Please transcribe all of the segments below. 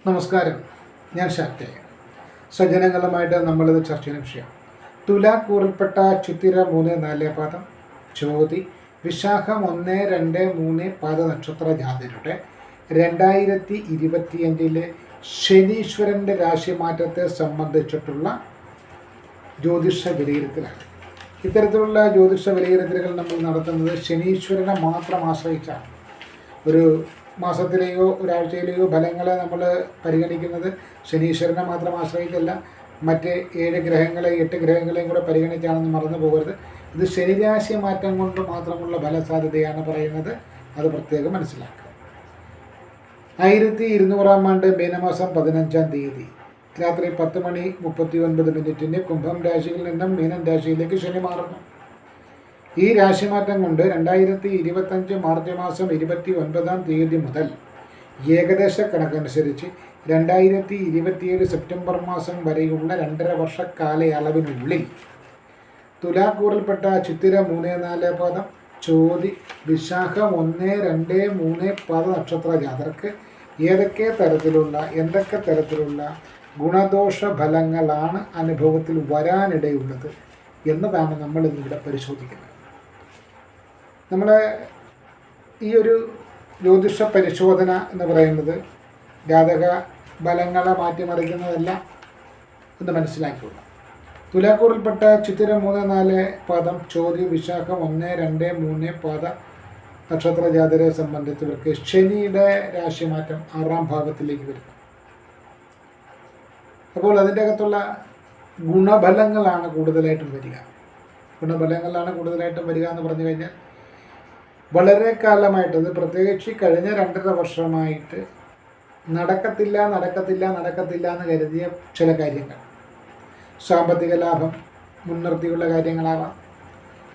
നമസ്കാരം, ഞാൻ ശക്തി. സജ്ജനങ്ങളുമായിട്ട് നമ്മളിത് ചർച്ച ചെയ്യുന്ന വിഷയം തുലാക്കൂറിൽപ്പെട്ട ചിത്തിര 3-4 പാദം, ചോതി, വിശാഖം 1-2-3 പാദ നക്ഷത്ര ജാതരുടെ 2025 ശനീശ്വരൻ്റെ രാശിമാറ്റത്തെ സംബന്ധിച്ചിട്ടുള്ള ജ്യോതിഷ വിലയിരുത്തലാണ്. ഇത്തരത്തിലുള്ള ജ്യോതിഷ വിലയിരുത്തലുകൾ നമ്മൾ നടത്തുന്നത് ശനീശ്വരനെ മാത്രം ആശ്രയിച്ചാണ്. ഒരു മാസത്തിലെയോ ഒരാഴ്ചയിലെയോ ഫലങ്ങളെ നമ്മൾ പരിഗണിക്കുന്നത് ശനീശ്വരനെ മാത്രം ആശ്രയിച്ചല്ല, മറ്റ് 7 ഗ്രഹങ്ങളെ 8 ഗ്രഹങ്ങളെയും കൂടെ പരിഗണിച്ചാണെന്ന് മറന്നു പോകരുത്. ഇത് ശനിരാശി മാറ്റം കൊണ്ട് മാത്രമുള്ള ഫലസാധ്യതയാണ് പറയുന്നത്, അത് പ്രത്യേകം മനസ്സിലാക്കുക. 1200-ാം ആണ്ട് മീനമാസം 15-ാം തീയതി രാത്രി 10:39 കുംഭം രാശിയിൽ നിന്നും മീനൻ രാശിയിലേക്ക് ശനി മാറുന്നു. ഈ രാശിമാറ്റം കൊണ്ട് 2025 മാർച്ച് മാസം 29-ാം തീയതി മുതൽ ഏകദേശ കണക്കനുസരിച്ച് 2027 സെപ്റ്റംബർ മാസം വരെയുള്ള 2.5 വർഷ കാലയളവിനുള്ളിൽ തുലാക്കൂറിൽപ്പെട്ട ചിത്തിര 3-4 പാദം, ചോതി, വിശാഖം 1-2-3 പാദ നക്ഷത്ര ജാതർക്ക് എന്തൊക്കെ തരത്തിലുള്ള ഗുണദോഷ ഫലങ്ങളാണ് അനുഭവത്തിൽ വരാനിടയുള്ളത് എന്നതാണ് നമ്മൾ ഇന്നിവിടെ പരിശോധിക്കുന്നത്. നമ്മൾ ഈ ഒരു ജ്യോതിഷ പരിശോധന എന്ന് പറയുന്നത് ജാതക ഫലങ്ങളെ മാറ്റിമറിക്കുന്നതല്ല എന്ന് മനസ്സിലാക്കിയുള്ളൂ. തുലാക്കൂറിൽപ്പെട്ട ചിത്തിര 3-4 പാദം, ചോതി, വിശാഖം 1-2-3 പാദ നക്ഷത്ര ജാതരെ സംബന്ധിച്ചവർക്ക് ശനിയുടെ രാശിമാറ്റം 6-ാം ഭാവത്തിലേക്ക് വരുന്നു. അപ്പോൾ അതിൻ്റെ അകത്തുള്ള ഗുണഫലങ്ങളാണ് കൂടുതലായിട്ടും വരിക എന്ന് പറഞ്ഞു കഴിഞ്ഞാൽ വളരെ കാലമായിട്ട്, അത് പ്രത്യേകിച്ച് കഴിഞ്ഞ 2.5 വർഷമായിട്ട് നടക്കത്തില്ല എന്ന് കരുതിയ ചില കാര്യങ്ങൾ, സാമ്പത്തിക ലാഭം മുൻനിർത്തിയുള്ള കാര്യങ്ങളാവാം,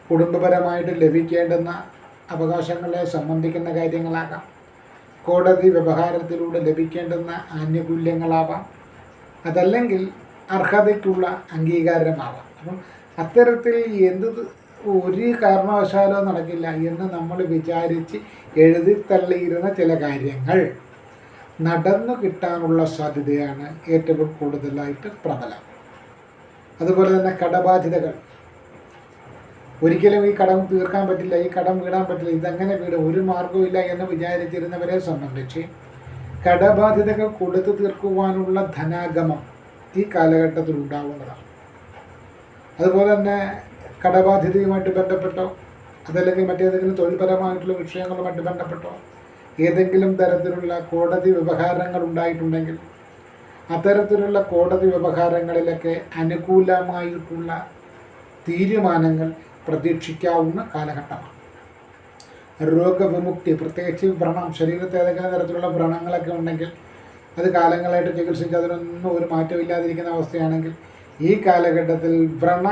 കുടുംബപരമായിട്ട് ലഭിക്കേണ്ടുന്ന അവകാശങ്ങളെ സംബന്ധിക്കുന്ന കാര്യങ്ങളാകാം, കോടതി വ്യവഹാരത്തിലൂടെ ലഭിക്കേണ്ടുന്ന ആനുകൂല്യങ്ങളാവാം, അതല്ലെങ്കിൽ അർഹതയ്ക്കുള്ള അംഗീകാരമാവാം. അപ്പം അത്തരത്തിൽ ഒരു കാരണവശാലോ നടക്കില്ല എന്ന് നമ്മൾ വിചാരിച്ച് എഴുതിത്തള്ളിയിരുന്ന ചില കാര്യങ്ങൾ നടന്നു കിട്ടാനുള്ള സാധ്യതയാണ് ഏറ്റവും കൂടുതലായിട്ട് പ്രബലം. അതുപോലെ തന്നെ കടബാധ്യതകൾ, ഒരിക്കലും ഈ കടം തീർക്കാൻ പറ്റില്ല, ഈ കടം വീടാൻ പറ്റില്ല, ഇതെങ്ങനെ വീടും, ഒരു മാർഗവും എന്ന് വിചാരിച്ചിരുന്നവരെ സംബന്ധിച്ച് കടബാധ്യതകൾ കൊടുത്തു തീർക്കുവാനുള്ള ധനാഗമം ഈ കാലഘട്ടത്തിൽ ഉണ്ടാവുന്നതാണ്. അതുപോലെ തന്നെ കടബാധ്യതയുമായിട്ട് ബന്ധപ്പെട്ടോ അതല്ലെങ്കിൽ മറ്റേതെങ്കിലും തൊഴിൽപരമായിട്ടുള്ള വിഷയങ്ങളുമായിട്ട് ബന്ധപ്പെട്ടോ ഏതെങ്കിലും തരത്തിലുള്ള കോടതി വ്യവഹാരങ്ങൾ ഉണ്ടായിട്ടുണ്ടെങ്കിൽ അത്തരത്തിലുള്ള കോടതി വ്യവഹാരങ്ങളിലൊക്കെ അനുകൂലമായിട്ടുള്ള തീരുമാനങ്ങൾ പ്രതീക്ഷിക്കാവുന്ന കാലഘട്ടമാണ്. രോഗവിമുക്തി, പ്രത്യേകിച്ച് വ്രണം, ശരീരത്തെ ഏതെങ്കിലും തരത്തിലുള്ള വ്രണങ്ങളൊക്കെ ഉണ്ടെങ്കിൽ അത് കാലങ്ങളായിട്ട് ചികിത്സിച്ച് അതിനൊന്നും ഒരു മാറ്റമില്ലാതിരിക്കുന്ന അവസ്ഥയാണെങ്കിൽ ഈ കാലഘട്ടത്തിൽ വ്രണ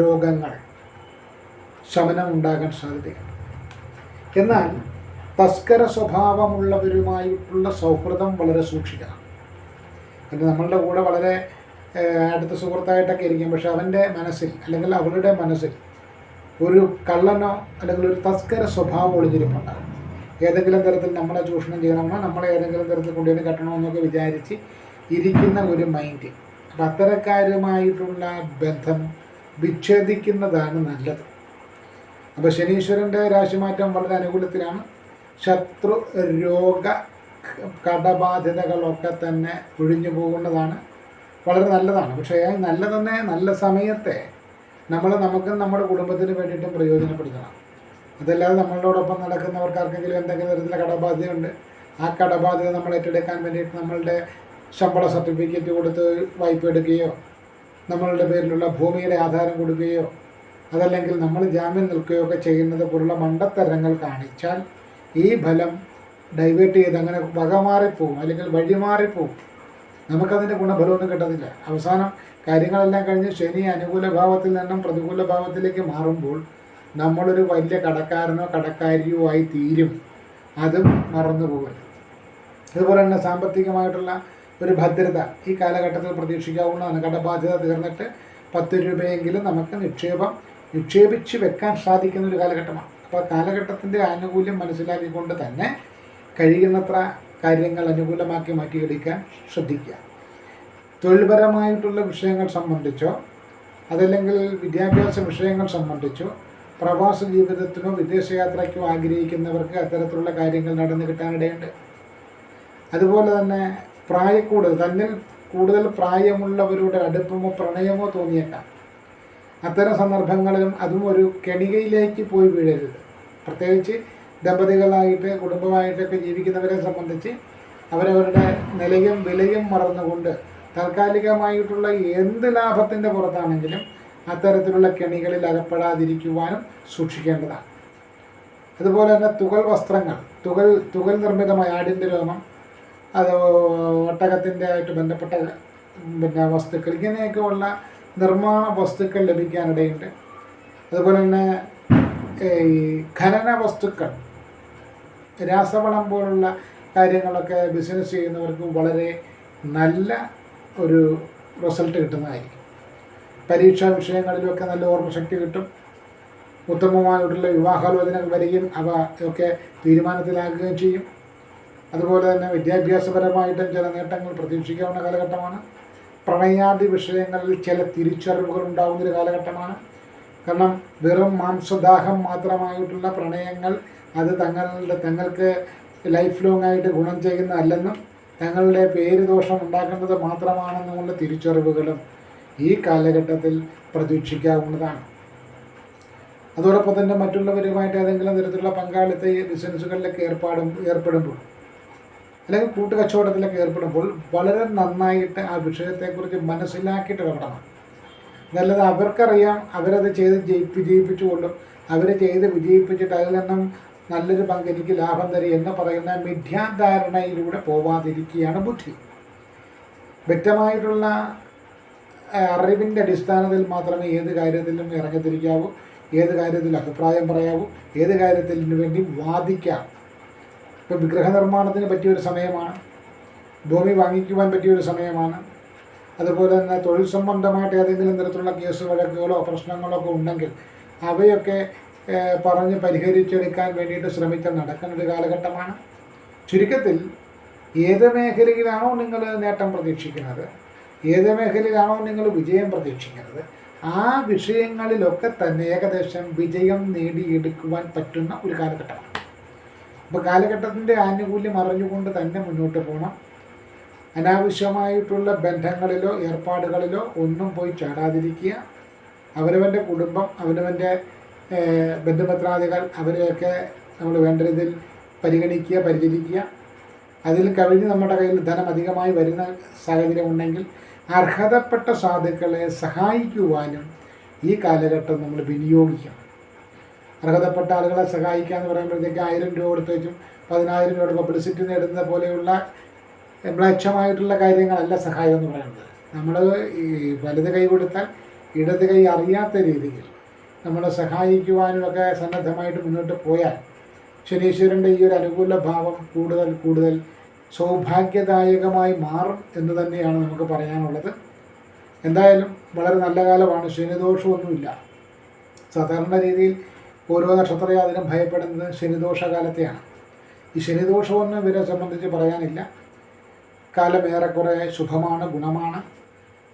രോഗങ്ങൾ ശമനം ഉണ്ടാകാൻ സാധ്യതയുണ്ട്. എന്നാൽ തസ്കര സ്വഭാവമുള്ളവരുമായിട്ടുള്ള സൗഹൃദം വളരെ സൂക്ഷിക്കണം. കാരണം നമ്മളുടെ കൂടെ വളരെ അടുത്ത സുഹൃത്തായിട്ടൊക്കെ ഇരിക്കും, പക്ഷെ അവൻ്റെ മനസ്സിൽ അല്ലെങ്കിൽ അവളുടെ മനസ്സിൽ ഒരു കള്ളനോ അല്ലെങ്കിൽ ഒരു തസ്കര സ്വഭാവം ഒളിഞ്ഞിരിപ്പുണ്ടാകും. ഏതെങ്കിലും തരത്തിൽ നമ്മളെ ചൂഷണം ചെയ്യണമെന്നോ നമ്മളെ ഏതെങ്കിലും തരത്തിൽ കൊണ്ടുവന്ന് കെട്ടണമെന്നൊക്കെ വിചാരിച്ച് ഇരിക്കുന്ന ഒരു മൈൻഡ്. അപ്പം അത്തരക്കാരുമായിട്ടുള്ള ബന്ധം വിച്ഛേദിക്കുന്നതാണ് നല്ലത്. അപ്പോൾ ശനീശ്വരൻ്റെ രാശിമാറ്റം വളരെ അനുകൂലത്തിലാണ്. ശത്രു രോഗ കടബാധ്യതകളൊക്കെ തന്നെ ഒഴിഞ്ഞു പോകുന്നതാണ്, വളരെ നല്ലതാണ്. പക്ഷേ നല്ല സമയത്തെ നമുക്കും നമ്മുടെ കുടുംബത്തിന് വേണ്ടിയിട്ടും പ്രയോജനപ്പെടുത്തണം. അതല്ലാതെ നമ്മളോടൊപ്പം നടക്കുന്നവർക്കാർക്കെങ്കിലും എന്തെങ്കിലും തരത്തിലുള്ള കടബാധ്യതയുണ്ട്, ആ കടബാധ്യത നമ്മൾ ഏറ്റെടുക്കാൻ വേണ്ടിയിട്ട് നമ്മളുടെ ശമ്പള സർട്ടിഫിക്കറ്റ് കൊടുത്ത് വായ്പ എടുക്കുകയോ നമ്മളുടെ പേരിലുള്ള ഭൂമിയുടെ ആധാരം കൊടുക്കുകയോ അതല്ലെങ്കിൽ നമ്മൾ ജാമ്യം നിൽക്കുകയോ ഒക്കെ ചെയ്യുന്നത് പോലുള്ള മണ്ടത്തരങ്ങൾ കാണിച്ചാൽ ഈ ഫലം ഡൈവേർട്ട് ചെയ്ത് അങ്ങനെ വകമാറിപ്പോവും അല്ലെങ്കിൽ വഴിമാറിപ്പോവും. നമുക്കതിൻ്റെ ഗുണഫലമൊന്നും കിട്ടത്തില്ല. അവസാനം കാര്യങ്ങളെല്ലാം കഴിഞ്ഞ് ശനി അനുകൂല ഭാവത്തിൽ നിന്നും പ്രതികൂല ഭാവത്തിലേക്ക് മാറുമ്പോൾ നമ്മളൊരു വലിയ കടക്കാരനോ കടക്കാരിയോ ആയി തീരും. അതും മറന്നു പോകരുത്. അതുപോലെ തന്നെ സാമ്പത്തികമായിട്ടുള്ള ഒരു ഭദ്രത ഈ കാലഘട്ടത്തിൽ പ്രതീക്ഷിക്കാവുന്നതാണ്. കടബാധ്യത തീർന്നിട്ട് 10 രൂപയെങ്കിലും നമുക്ക് നിക്ഷേപിച്ച് വെക്കാൻ സാധിക്കുന്ന ഒരു കാലഘട്ടമാണ്. അപ്പോൾ കാലഘട്ടത്തിൻ്റെ ആനുകൂല്യം മനസ്സിലാക്കിക്കൊണ്ട് തന്നെ കഴിയുന്നത്ര കാര്യങ്ങൾ അനുകൂലമാക്കി മാറ്റിയെടുക്കാൻ ശ്രദ്ധിക്കുക. തൊഴിൽപരമായിട്ടുള്ള വിഷയങ്ങൾ സംബന്ധിച്ചോ അതല്ലെങ്കിൽ വിദ്യാഭ്യാസ വിഷയങ്ങൾ സംബന്ധിച്ചോ പ്രവാസ ജീവിതത്തിനോ വിദേശയാത്രയ്ക്കോ ആഗ്രഹിക്കുന്നവർക്ക് അത്തരത്തിലുള്ള കാര്യങ്ങൾ നടന്നു കിട്ടാനിടയുണ്ട്. അതുപോലെ തന്നെ തന്നിൽ കൂടുതൽ പ്രായമുള്ളവരുടെ അടുപ്പമോ പ്രണയമോ തോന്നിയേക്കാം. അത്തരം സന്ദർഭങ്ങളിലും അതും ഒരു കെണികയിലേക്ക് പോയി വീഴരുത്. പ്രത്യേകിച്ച് ദമ്പതികളായിട്ട് കുടുംബമായിട്ടൊക്കെ ജീവിക്കുന്നവരെ സംബന്ധിച്ച് അവരവരുടെ നിലയും വിലയും മറന്നുകൊണ്ട് താൽക്കാലികമായിട്ടുള്ള എന്ത് ലാഭത്തിൻ്റെ പുറത്താണെങ്കിലും അത്തരത്തിലുള്ള കെണികളിൽ അകപ്പെടാതിരിക്കുവാനും സൂക്ഷിക്കേണ്ടതാണ്. അതുപോലെ തന്നെ തുകൽ വസ്ത്രങ്ങൾ, തുകൽ നിർമ്മിതമായ ആടിൻ്റെ രോമം, അത് ഒട്ടകത്തിൻ്റെ ആയിട്ട് ബന്ധപ്പെട്ട വസ്തുക്കൾ, ഇങ്ങനെയൊക്കെയുള്ള നിർമ്മാണ വസ്തുക്കൾ ലഭിക്കാനിടയുണ്ട്. അതുപോലെ തന്നെ ഈ ഖനന വസ്തുക്കൾ, രാസവളം പോലുള്ള കാര്യങ്ങളൊക്കെ ബിസിനസ് ചെയ്യുന്നവർക്ക് വളരെ നല്ല ഒരു റിസൾട്ട് കിട്ടുന്നതായിരിക്കും. പരീക്ഷാ വിഷയങ്ങളിലൊക്കെ നല്ല ഓർമ്മശക്തി കിട്ടും. ഉത്തമമായിട്ടുള്ള വിവാഹാലോചനകൾ വരികയും അവ ഒക്കെ തീരുമാനത്തിലാക്കുകയും ചെയ്യും. അതുപോലെ തന്നെ വിദ്യാഭ്യാസപരമായിട്ടും ചില നേട്ടങ്ങൾ പ്രതീക്ഷിക്കാവുന്ന കാലഘട്ടമാണ്. പ്രണയാദി വിഷയങ്ങളിൽ ചില തിരിച്ചറിവുകൾ ഉണ്ടാകുന്നൊരു കാലഘട്ടമാണ്. കാരണം വെറും മാംസദാഹം മാത്രമായിട്ടുള്ള പ്രണയങ്ങൾ അത് തങ്ങൾക്ക് ലൈഫ് ലോങ് ആയിട്ട് ഗുണം ചെയ്യുന്നതല്ലെന്നും തങ്ങളുടെ പേര് ദോഷം ഉണ്ടാക്കേണ്ടത് മാത്രമാണെന്നുമുള്ള തിരിച്ചറിവുകളും ഈ കാലഘട്ടത്തിൽ പ്രതീക്ഷിക്കാവുന്നതാണ്. അതോടൊപ്പം തന്നെ മറ്റുള്ളവരുമായിട്ട് ഏതെങ്കിലും തരത്തിലുള്ള പങ്കാളിത്ത ബിസിനസ്സുകളിലൊക്കെ ഏർപ്പെടുമ്പോൾ അല്ലെങ്കിൽ കൂട്ടുകച്ചവടത്തിലൊക്കെ ഏർപ്പെടുമ്പോൾ വളരെ നന്നായിട്ട് ആ വിഷയത്തെക്കുറിച്ച് മനസ്സിലാക്കിയിട്ട് ഇടപെടണം. അതല്ലാതെ അവർക്കറിയാം അവരത് ചെയ്ത് വിജയിപ്പിച്ചുകൊണ്ടും അവർ ചെയ്ത് വിജയിപ്പിച്ചിട്ട് അതിൽ നിന്നും നല്ലൊരു പങ്ക് എനിക്ക് ലാഭം തരും എന്ന് പറയുന്ന മിഥ്യാധാരണയിലൂടെ പോവാതിരിക്കുകയാണ് ബുദ്ധി. വ്യക്തമായിട്ടുള്ള അറിവിൻ്റെ അടിസ്ഥാനത്തിൽ മാത്രമേ ഏത് കാര്യത്തിലും ഇറങ്ങിത്തിരിക്കാവൂ, ഏത് കാര്യത്തിൽ അഭിപ്രായം പറയാവൂ, ഏത് കാര്യത്തിന് വേണ്ടി വാദിക്കാം. ഇപ്പോൾ വിഗ്രഹ നിർമ്മാണത്തിന് പറ്റിയൊരു സമയമാണ്, ഭൂമി വാങ്ങിക്കുവാൻ പറ്റിയൊരു സമയമാണ്. അതുപോലെ തന്നെ തൊഴിൽ സംബന്ധമായിട്ട് ഏതെങ്കിലും തരത്തിലുള്ള കേസ് വഴക്കുകളോ പ്രശ്നങ്ങളോ ഒക്കെ ഉണ്ടെങ്കിൽ അവയൊക്കെ പറഞ്ഞ് പരിഹരിച്ചെടുക്കാൻ വേണ്ടിയിട്ട് ശ്രമിച്ചാൽ നടക്കുന്നൊരു കാലഘട്ടമാണ്. ചുരുക്കത്തിൽ ഏത് മേഖലയിലാണോ നിങ്ങൾ നേട്ടം പ്രതീക്ഷിക്കുന്നത്, ഏത് മേഖലയിലാണോ നിങ്ങൾ വിജയം പ്രതീക്ഷിക്കുന്നത്, ആ വിഷയങ്ങളിലൊക്കെ തന്നെ ഏകദേശം വിജയം നേടിയെടുക്കുവാൻ പറ്റുന്ന ഒരു കാലഘട്ടമാണ്. അപ്പോൾ കാലഘട്ടത്തിൻ്റെ ആനുകൂല്യം അറിഞ്ഞുകൊണ്ട് തന്നെ മുന്നോട്ട് പോകണം. അനാവശ്യമായിട്ടുള്ള ബന്ധങ്ങളിലോ ഏർപ്പാടുകളിലോ ഒന്നും പോയി ചാടാതിരിക്കുക. അവനവൻ്റെ കുടുംബം, അവനവൻ്റെ ബന്ധുമിത്രാദികൾ അവരെയൊക്കെ നമ്മൾ വേണ്ട രീതിയിൽ പരിഗണിക്കുക, പരിചരിക്കുക. അതിൽ കവിഞ്ഞ് നമ്മുടെ കയ്യിൽ ധനം അധികമായി വരുന്ന സാഹചര്യം ഉണ്ടെങ്കിൽ അർഹതപ്പെട്ട സാധുക്കളെ സഹായിക്കുവാനും ഈ കാലഘട്ടം നമ്മൾ വിനിയോഗിക്കണം. അർഹതപ്പെട്ട ആളുകളെ സഹായിക്കുക എന്ന് പറയുമ്പോഴത്തേക്ക് 1000 രൂപ കൊടുത്തേച്ചും 10,000 രൂപയുടെ പബ്ലിസിറ്റി നേടുന്ന പോലെയുള്ള മ്ലേച്ഛമായിട്ടുള്ള കാര്യങ്ങളല്ല സഹായം എന്ന് പറയുന്നത്. നമ്മൾ ഈ വലത് കൈ കൊടുത്താൽ ഇടത് കൈ അറിയാത്ത രീതിയിൽ നമ്മളെ സഹായിക്കുവാനുമൊക്കെ സന്നദ്ധമായിട്ട് മുന്നോട്ട് പോയാൽ ശനീശ്വരൻ്റെ ഈ ഒരു അനുകൂല ഭാവം കൂടുതൽ സൗഭാഗ്യദായകമായി മാറും എന്ന് തന്നെയാണ് നമുക്ക് പറയാനുള്ളത്. എന്തായാലും വളരെ നല്ല കാലമാണ്. ശനിദോഷമൊന്നുമില്ല. സാധാരണ രീതിയിൽ ഓരോ നക്ഷത്രജാതനും ഭയപ്പെടുന്നത് ശനിദോഷകാലത്തെയാണ്. ഈ ശനിദോഷമൊന്നും ഇവരെ സംബന്ധിച്ച് പറയാനില്ല. കാലം ഏറെക്കുറെ ശുഭമാണ്, ഗുണമാണ്.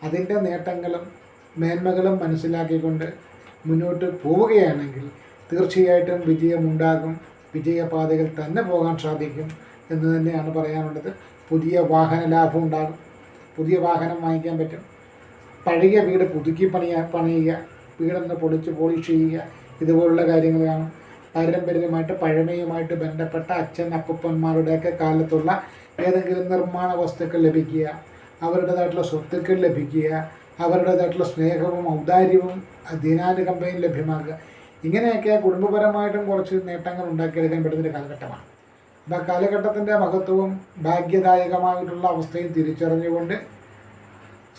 അതിൻ്റെ നേട്ടങ്ങളും മേന്മകളും മനസ്സിലാക്കിക്കൊണ്ട് മുന്നോട്ട് പോവുകയാണെങ്കിൽ തീർച്ചയായിട്ടും വിജയമുണ്ടാകും. വിജയപാതയിൽ തന്നെ പോകാൻ സാധിക്കും എന്ന് തന്നെയാണ് പറയാനുള്ളത്. പുതിയ വാഹന ലാഭം ഉണ്ടാകും. പുതിയ വാഹനം വാങ്ങിക്കാൻ പറ്റും. പഴയ വീട് പുതുക്കി പണിയുക, വീടൊന്ന് പോളിഷ് ചെയ്യുക, ഇതുപോലുള്ള കാര്യങ്ങൾ കാണും. പാരമ്പര്യമായിട്ട് പഴമയുമായിട്ട് ബന്ധപ്പെട്ട അച്ഛൻ അപ്പൂപ്പന്മാരുടെയൊക്കെ കാലത്തുള്ള ഏതെങ്കിലും നിർമ്മാണ വസ്തുക്കൾ ലഭിക്കുക, അവരുടേതായിട്ടുള്ള സ്വത്തുക്കൾ ലഭിക്കുക, അവരുടേതായിട്ടുള്ള സ്നേഹവും ഔദാര്യവും ദിനാനുകമ്പയും ലഭ്യമാക്കുക. ഇങ്ങനെയൊക്കെ കുടുംബപരമായിട്ടും കുറച്ച് നേട്ടങ്ങൾ ഉണ്ടാക്കിയെടുക്കാൻ പറ്റുന്നൊരു കാലഘട്ടമാണ്. അപ്പോൾ ആ കാലഘട്ടത്തിൻ്റെ മഹത്വവും ഭാഗ്യദായകമായിട്ടുള്ള അവസ്ഥയും തിരിച്ചറിഞ്ഞുകൊണ്ട്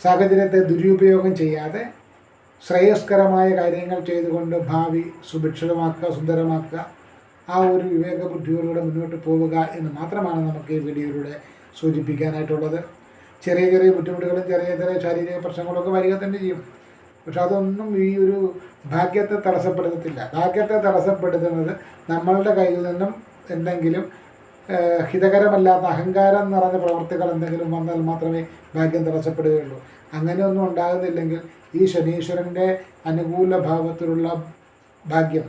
സാഹചര്യത്തെ ദുരുപയോഗം ചെയ്യാതെ ശ്രേയസ്കരമായ കാര്യങ്ങൾ ചെയ്തുകൊണ്ട് ഭാവി സുഭിക്ഷിതമാക്കുക, സുന്ദരമാക്കുക, ആ ഒരു വിവേക ബുദ്ധിയോടുകൂടെ മുന്നോട്ട് പോവുക എന്ന് മാത്രമാണ് നമുക്ക് ഈ വീഡിയോയിലൂടെ സൂചിപ്പിക്കാനായിട്ടുള്ളത്. ചെറിയ ചെറിയ ബുദ്ധിമുട്ടുകളും ചെറിയ ശാരീരിക പ്രശ്നങ്ങളൊക്കെ വരിക തന്നെ ചെയ്യും. പക്ഷെ അതൊന്നും ഈ ഒരു ഭാഗ്യത്തെ തടസ്സപ്പെടുത്തത്തില്ല. ഭാഗ്യത്തെ തടസ്സപ്പെടുത്തുന്നത് നമ്മളുടെ കയ്യിൽ നിന്നും എന്തെങ്കിലും ഹിതകരമല്ലാത്ത അഹങ്കാരം നിറഞ്ഞ പ്രവർത്തികൾ എന്തെങ്കിലും വന്നാൽ മാത്രമേ ഭാഗ്യം തടസ്സപ്പെടുകയുള്ളൂ. അങ്ങനെയൊന്നും ഉണ്ടാകുന്നില്ലെങ്കിൽ ഈ ശനീശ്വരൻ്റെ അനുകൂല ഭാവത്തിലുള്ള ഭാഗ്യം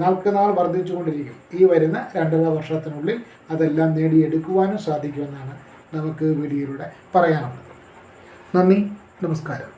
നാൾക്ക് നാൾ വർദ്ധിച്ചുകൊണ്ടിരിക്കും. ഈ വരുന്ന 2.5 വർഷത്തിനുള്ളിൽ അതെല്ലാം നേടിയെടുക്കുവാനും സാധിക്കുമെന്നാണ് നമുക്ക് വീഡിയോയിലൂടെ പറയാനുള്ളത്. നന്ദി, നമസ്കാരം.